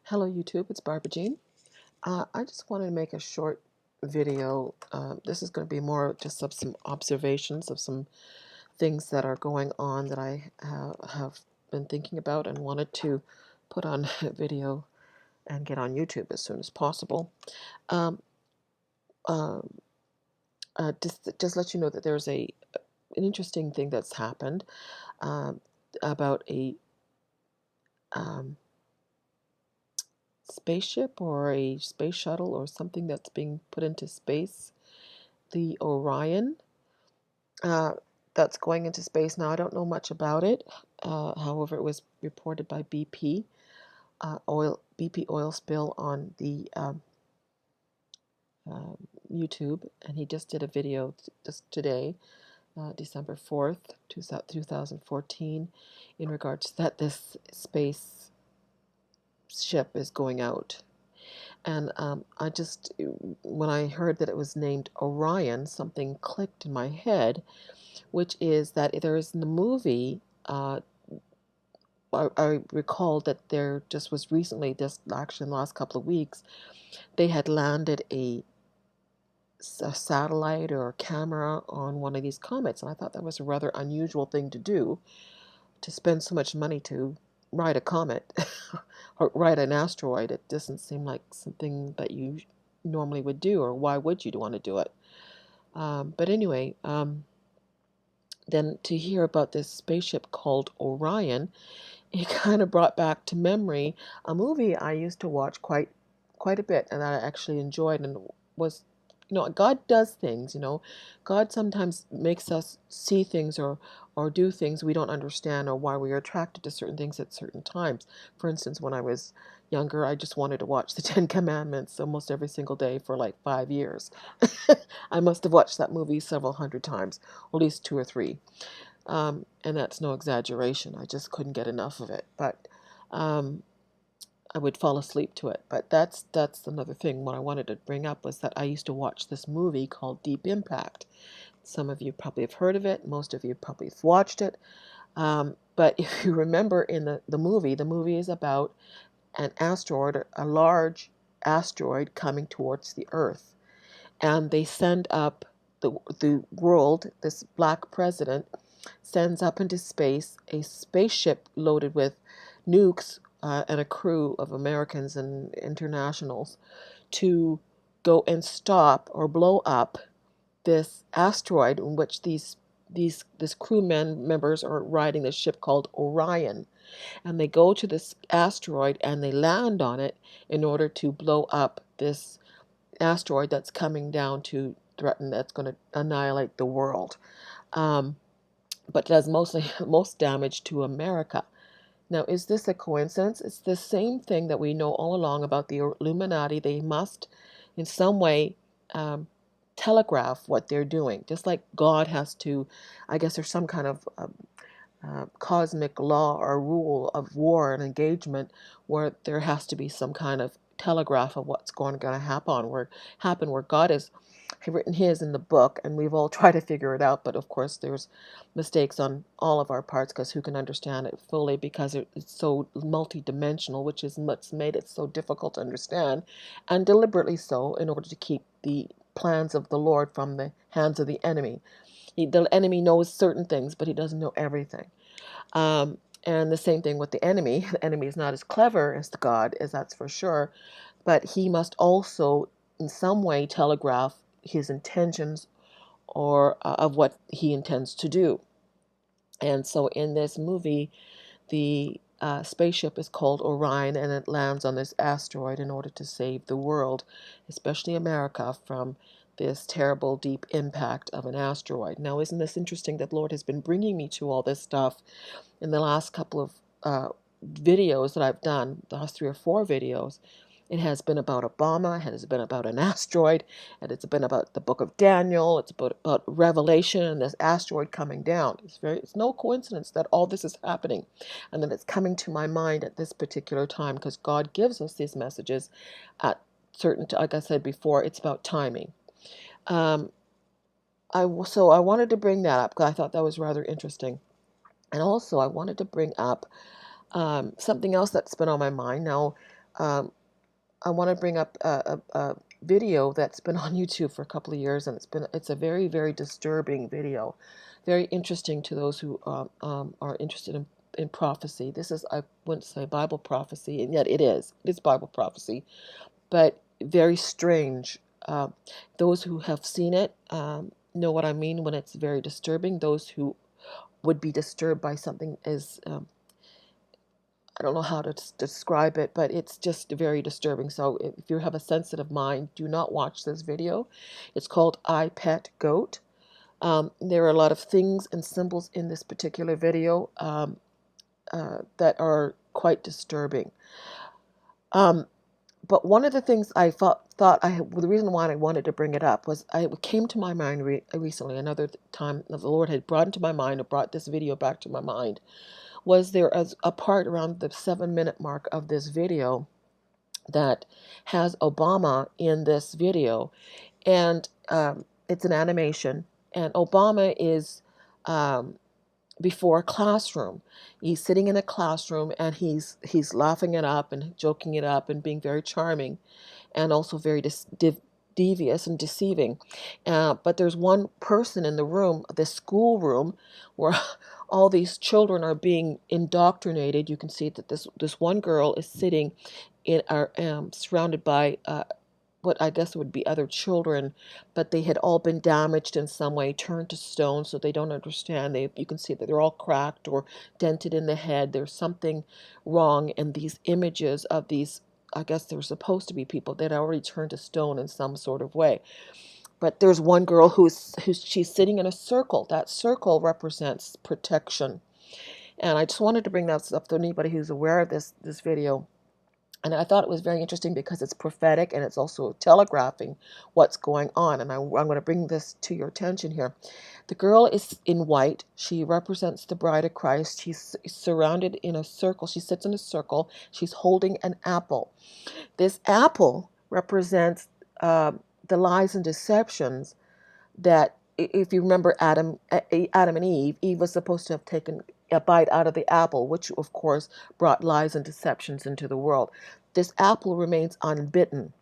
Hello YouTube, it's Barbara Jean. I just wanted to make a short video. This is going to be more just of some observations of some things that are going on that I have been thinking about and wanted to put on video and get on YouTube as soon as possible. Um, uh, just let you know that there's an interesting thing that's happened um, about a um, spaceship or a space shuttle or something that's being put into space, the Orion, uh, that's going into space. Now, I don't know much about it. However, it was reported by BP oil spill on the YouTube, and he just did a video just today, December 4th, 2014, in regards to that this space ship is going out. And when I heard that it was named Orion, something clicked in my head, which is that there is in the movie, I recall that there just was recently, just actually in the last couple of weeks, they had landed a satellite or a camera on one of these comets. And I thought that was a rather unusual thing to do, to spend so much money to ride a comet or ride an asteroid. It doesn't seem like something that you normally would do, or why would you want to do it? But anyway, then to hear about this spaceship called Orion, it kind of brought back to memory a movie I used to watch quite a bit, and that I actually enjoyed, and was, God does things, God sometimes makes us see things or do things we don't understand, or why we are attracted to certain things at certain times. For instance, when I was younger, I just wanted to watch the Ten Commandments almost every single day for like 5 years. I must have watched that movie several hundred times, or at least two or three. And that's no exaggeration. I just couldn't get enough of it. But I would fall asleep to it. But that's another thing. What I wanted to bring up was that I used to watch this movie called Deep Impact. Some of you probably have heard of it. Most of you probably have watched it. But if you remember in the movie is about an asteroid, a large asteroid coming towards the Earth. And they send up the world, this black president sends up into space a spaceship loaded with nukes and a crew of Americans and internationals to go and stop or blow up this asteroid in which this crew members are riding this ship called Orion. And they go to this asteroid and they land on it in order to blow up this asteroid that's coming down to threaten, that's going to annihilate the world. But does most damage to America. Now, is this a coincidence? It's the same thing that we know all along about the Illuminati. They must, in some way, telegraph what they're doing. Just like God has to, I guess there's some kind of cosmic law or rule of war and engagement where there has to be some kind of telegraph of what's going to happen. Where God has written his in the book, and we've all tried to figure it out, but of course there's mistakes on all of our parts, because who can understand it fully, because it's so multi-dimensional, which is what's made it so difficult to understand, and deliberately so, in order to keep the plans of the Lord from the hands of the enemy. The enemy knows certain things, but he doesn't know everything. And the same thing with the enemy. The enemy is not as clever as God, as that's for sure, but he must also in some way telegraph his intentions, or of what he intends to do. And so in this movie, the spaceship is called Orion, and it lands on this asteroid in order to save the world, especially America, from this terrible deep impact of an asteroid. Now, isn't this interesting that Lord has been bringing me to all this stuff in the last couple of videos that I've done, the last 3 or 4 videos? It has been about Obama, it has been about an asteroid, and it's been about the book of Daniel, it's about Revelation and this asteroid coming down. It's no coincidence that all this is happening, and that it's coming to my mind at this particular time, because God gives us these messages at certain, like I said before, it's about timing. So I wanted to bring that up because I thought that was rather interesting. And also I wanted to bring up something else that's been on my mind. Now, um, I want to bring up a video that's been on YouTube for a couple of years, and it's a very, very disturbing video, very interesting to those who are interested in prophecy. This is, I wouldn't say Bible prophecy, and yet it is. It's Bible prophecy, but very strange. Those who have seen it know what I mean when it's very disturbing. Those who would be disturbed by something as I don't know how to describe it, but it's just very disturbing. So if you have a sensitive mind, do not watch this video. It's called I Pet Goat. There are a lot of things and symbols in this particular video that are quite disturbing. But one of the things I the reason why I wanted to bring it up was it came to my mind recently, another time the Lord had brought into my mind, or brought this video back to my mind, was there a part around the 7-minute mark of this video that has Obama in this video, and it's an animation, and Obama is before a classroom. He's sitting in a classroom, and he's laughing it up and joking it up and being very charming, and also very devious and deceiving. But there's one person in the room, the school room, where all these children are being indoctrinated. You can see that this one girl is sitting surrounded by what I guess would be other children, but they had all been damaged in some way, turned to stone, so they don't understand. You can see that they're all cracked or dented in the head. There's something wrong, and these images of these, I guess they're supposed to be people that already turned to stone in some sort of way. But there's one girl she's sitting in a circle. That circle represents protection. And I just wanted to bring that up to anybody who's aware of this video. And I thought it was very interesting because it's prophetic, and it's also telegraphing what's going on. And I'm going to bring this to your attention here. The girl is in white. She represents the bride of Christ. She's surrounded in a circle. She sits in a circle. She's holding an apple. This apple represents the lies and deceptions that, if you remember Adam and Eve was supposed to have taken a bite out of the apple, which of course brought lies and deceptions into the world. This apple remains unbitten.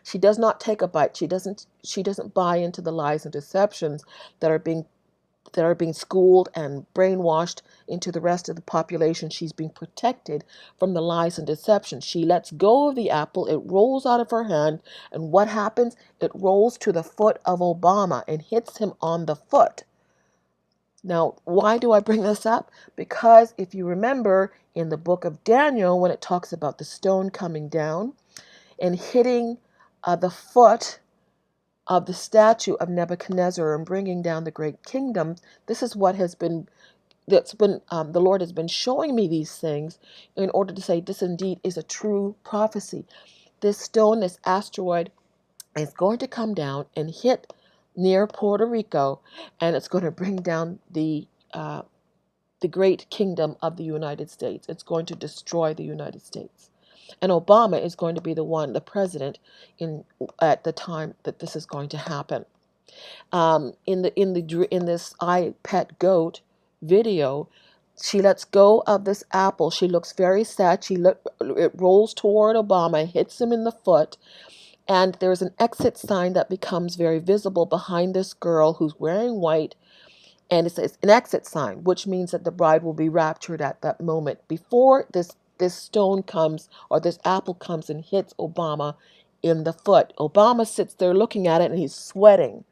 She does not take a bite. She doesn't buy into the lies and deceptions that are being schooled and brainwashed into the rest of the population. She's being protected from the lies and deception. She lets go of the apple. It rolls out of her hand, and what happens? It rolls to the foot of Obama and hits him on the foot. Now, why do I bring this up? Because if you remember in the book of Daniel, when it talks about the stone coming down and hitting the foot of the statue of Nebuchadnezzar and bringing down the great kingdom, this is what the Lord has been showing me these things in order to say this indeed is a true prophecy. This stone, this asteroid, is going to come down and hit near Puerto Rico, and it's going to bring down the great kingdom of the United States. It's going to destroy the United States. And Obama is going to be the president at the time that this is going to happen. In this I Pet Goat video, she lets go of this apple. She looks very sad. It rolls toward Obama, hits him in the foot, and there's an exit sign that becomes very visible behind this girl who's wearing white, and it says an exit sign, which means that the bride will be raptured at that moment before this stone comes, or this apple comes and hits Obama in the foot. Obama sits there looking at it, and he's sweating.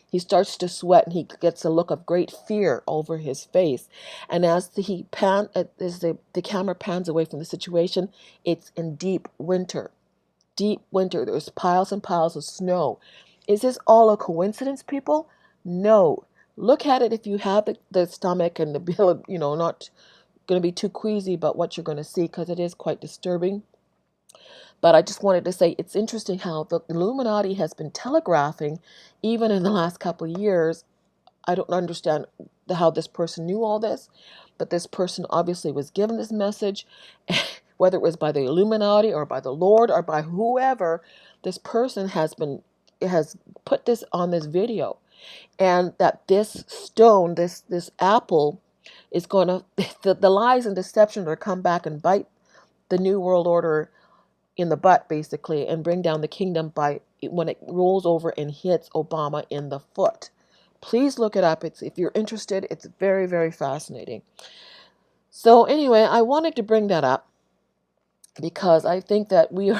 He starts to sweat, and he gets a look of great fear over his face. And as the camera pans away from the situation, it's in deep winter. Deep winter. There's piles and piles of snow. Is this all a coincidence, people? No. Look at it if you have the stomach and the ability, not going to be too queasy about what you're going to see, because it is quite disturbing. But I just wanted to say it's interesting how the Illuminati has been telegraphing, even in the last couple of years. I don't understand how this person knew all this, but this person obviously was given this message, whether it was by the Illuminati or by the Lord or by whoever. This person has put this on this video, and that this stone, this apple, is going to the lies and deception are come back and bite the New World Order in the butt, basically, and bring down the kingdom by when it rolls over and hits Obama in the foot. Please look it up. It's, if you're interested, it's very, very fascinating. So anyway, I wanted to bring that up because I think that we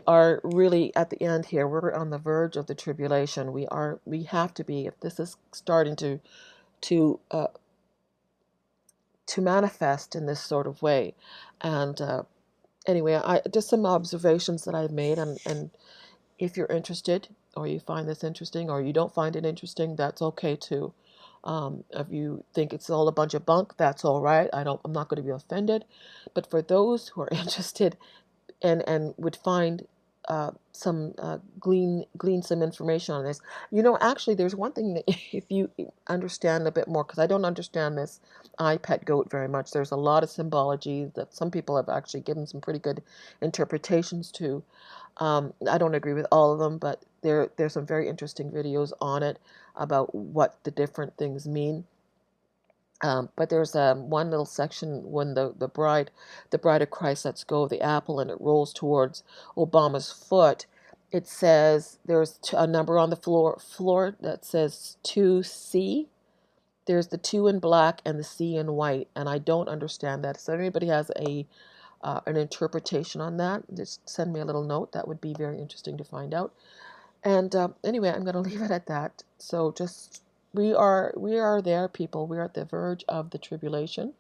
are really at the end here. We're on the verge of the tribulation. We have to be, if this is starting to uh, to manifest in this sort of way. And anyway, I just some observations that I've made, and if you're interested, or you find this interesting, or you don't find it interesting, that's okay too. If you think it's all a bunch of bunk, that's all right. I'm not going to be offended. But for those who are interested and would find some glean some information on this. Actually, there's one thing that if you understand a bit more, because I don't understand this pet goat very much. There's a lot of symbology that some people have actually given some pretty good interpretations to. I don't agree with all of them, but there's some very interesting videos on it about what the different things mean. But there's one little section when the bride of Christ lets go of the apple and it rolls towards Obama's foot. It says there's a number on the floor that says 2C. There's the 2 in black and the C in white, and I don't understand that. So if anybody has an interpretation on that, just send me a little note. That would be very interesting to find out. And anyway, I'm going to leave it at that. So just we are there, people. We're at the verge of the tribulation.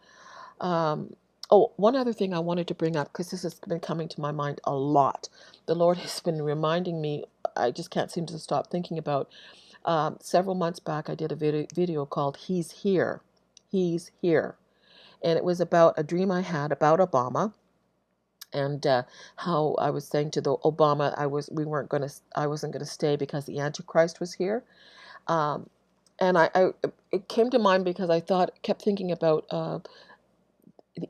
One other thing I wanted to bring up, because this has been coming to my mind a lot. The Lord has been reminding me. I just can't seem to stop thinking about. Several months back, I did a video called "He's Here, He's Here," and it was about a dream I had about Obama. And how I was saying to the Obama, I wasn't gonna stay because the Antichrist was here. Um, and it came to mind because kept thinking about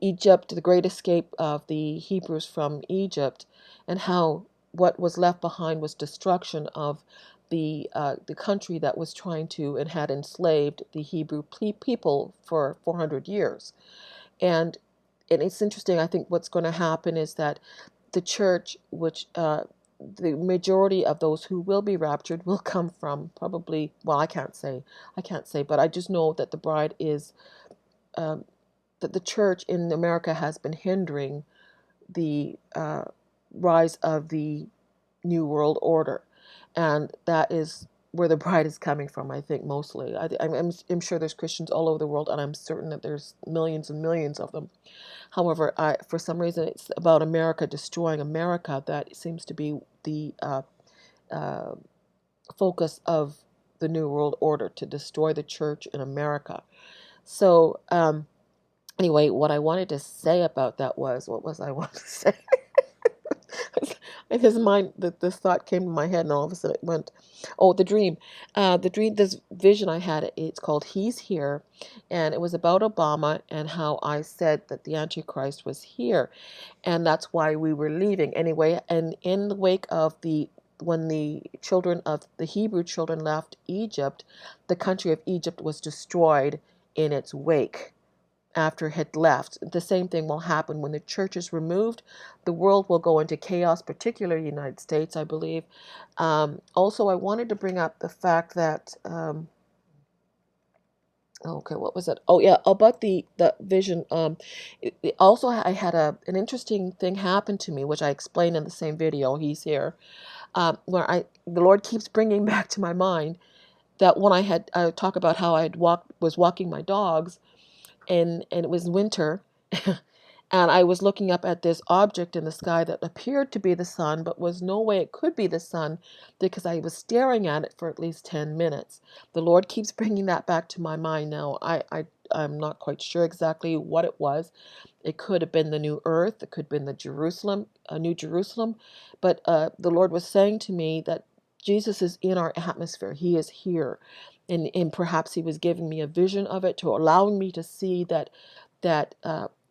Egypt, the great escape of the Hebrews from Egypt, and how what was left behind was destruction of the country that was trying to and had enslaved the Hebrew people for 400 years. And it's interesting. I think what's going to happen is that the church, which the majority of those who will be raptured will come from probably, well, I can't say, but I just know that the bride is, that the church in America has been hindering the rise of the New World Order. And that is where the bride is coming from, I think, mostly. I'm sure there's Christians all over the world, and I'm certain that there's millions and millions of them. However, for some reason, it's about America destroying America that seems to be the uh, focus of the New World Order, to destroy the church in America. So, anyway, what I wanted to say about that was, what was I want to say? In his mind, this thought came to my head, and all of a sudden it went, oh, the dream, this vision I had, it's called He's Here, and it was about Obama and how I said that the Antichrist was here, and that's why we were leaving anyway. And in the wake of when the children of the Hebrew children left Egypt, the country of Egypt was destroyed in its wake after it had left. The same thing will happen when the church is removed. The world will go into chaos, particularly the United States, I believe. Also, I wanted to bring up the fact that, okay, what was it? Oh, yeah, about the vision. Also, I had an interesting thing happen to me, which I explained in the same video, He's Here, where the Lord keeps bringing back to my mind that when I talk about how was walking my dogs, and it was winter, and I was looking up at this object in the sky that appeared to be the sun, but was no way it could be the sun, because I was staring at it for at least 10 minutes. The Lord keeps bringing that back to my mind now. I'm not quite sure exactly what it was. It could have been the new earth. It could have been New Jerusalem. But the Lord was saying to me that Jesus is in our atmosphere. He is here. And perhaps he was giving me a vision of it, to allowing me to see that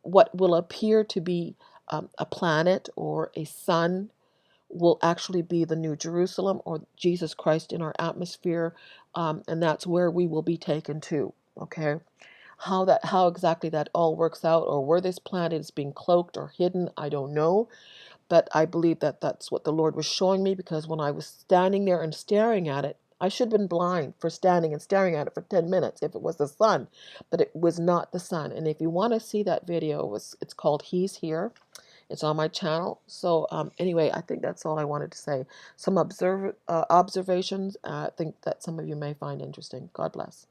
what will appear to be a planet or a sun will actually be the New Jerusalem, or Jesus Christ in our atmosphere, and that's where we will be taken to. Okay, how exactly that all works out, or where this planet is being cloaked or hidden, I don't know. But I believe that that's what the Lord was showing me, because when I was standing there and staring at it, I should have been blind for standing and staring at it for 10 minutes if it was the sun, but it was not the sun. And if you want to see that video, it's called He's Here. It's on my channel. So anyway, I think that's all I wanted to say. Some observations I think that some of you may find interesting. God bless.